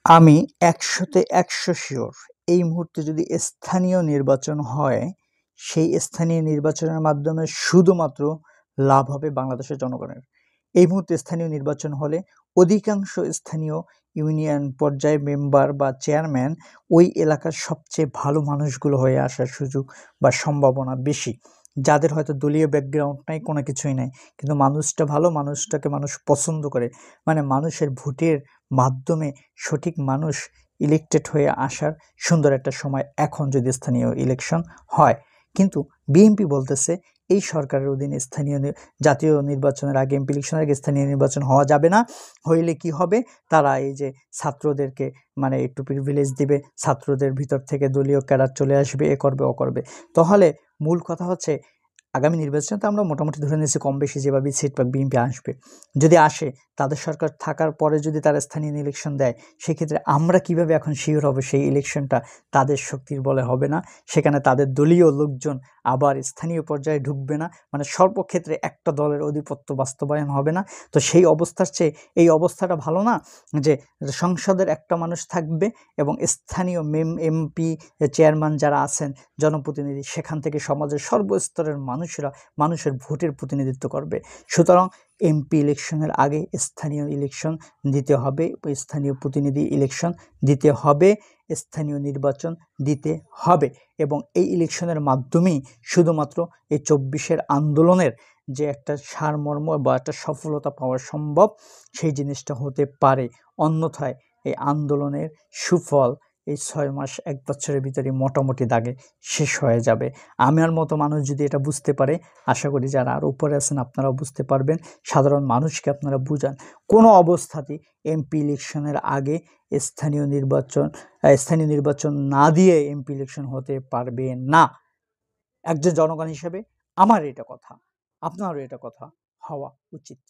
আমি ১০০-তে ১০০ সিওর এই মুহূর্তে যদি স্থানীয় নির্বাচন হয়, সেই স্থানীয় নির্বাচনের মাধ্যমে শুধুমাত্র লাভ হবে বাংলাদেশের জনগণের। এই মুহূর্তে স্থানীয় নির্বাচন হলে অধিকাংশ স্থানীয় ইউনিয়ন পর্যায়ে মেম্বার বা চেয়ারম্যান ওই এলাকার সবচেয়ে ভালো মানুষগুলো হয়ে আসার সুযোগ বা সম্ভাবনা বেশি। যাদের হয়তো দলীয় ব্যাকগ্রাউন্ড নাই, কোনো কিছুই নাই। কিন্তু মানুষটা ভালো, মানুষটাকে মানুষ পছন্দ করে। মানে মানুষের ভোটের মাধ্যমে সঠিক মানুষ ইলেক্টেড হয়ে আসার সুন্দর একটা সময় এখন যদি স্থানীয় ইলেকশন হয়। কিন্তু বিএনপি বলতেছে এই সরকারের অধীনে জাতীয় নির্বাচনের আগে, এমপি ইলেকশনের আগে স্থানীয় নির্বাচন হওয়া যাবে না। হইলে কি হবে? তারা এই যে ছাত্রদেরকে মানে একটু প্রিভিলেজ দিবে, ছাত্রদের ভিতর থেকে দলীয় ক্যাডার চলে আসবে, এ করবে ও করবে। তাহলে মূল কথা হচ্ছে আগামী নির্বাচনে তো আমরা মোটামুটি ধরে নিয়েছি কম বেশি যেভাবে সিট পাক বিএনপি আসবে। যদি আসে, তাদের সরকার থাকার পরে যদি তারা স্থানীয় ইলেকশন দেয়, সেক্ষেত্রে আমরা কিভাবে এখন শিওর হব সেই ইলেকশনটা তাদের শক্তির বলে হবে না, সেখানে তাদের দলীয় লোকজন আবার স্থানীয় পর্যায়ে ঢুকবে না, মানে সর্বক্ষেত্রে একটা দলের আধিপত্য বাস্তবায়ন হবে না। তো সেই অবস্থার চেয়ে এই অবস্থাটা ভালো না, যে সংসদের একটা মানুষ থাকবে এবং স্থানীয় এমপি চেয়ারম্যান যারা আছেন, জনপ্রতিনিধি, সেখান থেকে সমাজের সর্বস্তরের মানুষেরা মানুষের ভোটের প্রতিনিধিত্ব করবে। সুতরাং এমপি ইলেকশনের আগে স্থানীয় ইলেকশন দিতে হবে, স্থানীয় প্রতিনিধি ইলেকশন দিতে হবে, স্থানীয় নির্বাচন দিতে হবে। এবং এই ইলেকশনের মাধ্যমেই শুধুমাত্র এই ২৪-এর আন্দোলনের যে একটা সারমর্ম বা একটা সফলতা পাওয়া সম্ভব, সেই জিনিসটা হতে পারে। অন্যথায় এই আন্দোলনের সুফল এই ৬ মাস ১ বছরের ভিতরে মোটামুটি দাগে শেষ হয়ে যাবে। আমার মতো মানুষ যদি এটা বুঝতে পারে, আশা করি যারা আরও উপরে আছেন আপনারাও বুঝতে পারবেন। সাধারণ মানুষকে আপনারা বুঝান, কোনো অবস্থাতেই এমপি ইলেকশনের আগে স্থানীয় নির্বাচন না দিয়ে এমপি ইলেকশন হতে পারবে না। একজন জনগণ হিসেবে আমার এটা কথা, আপনারও এটা কথা হওয়া উচিত।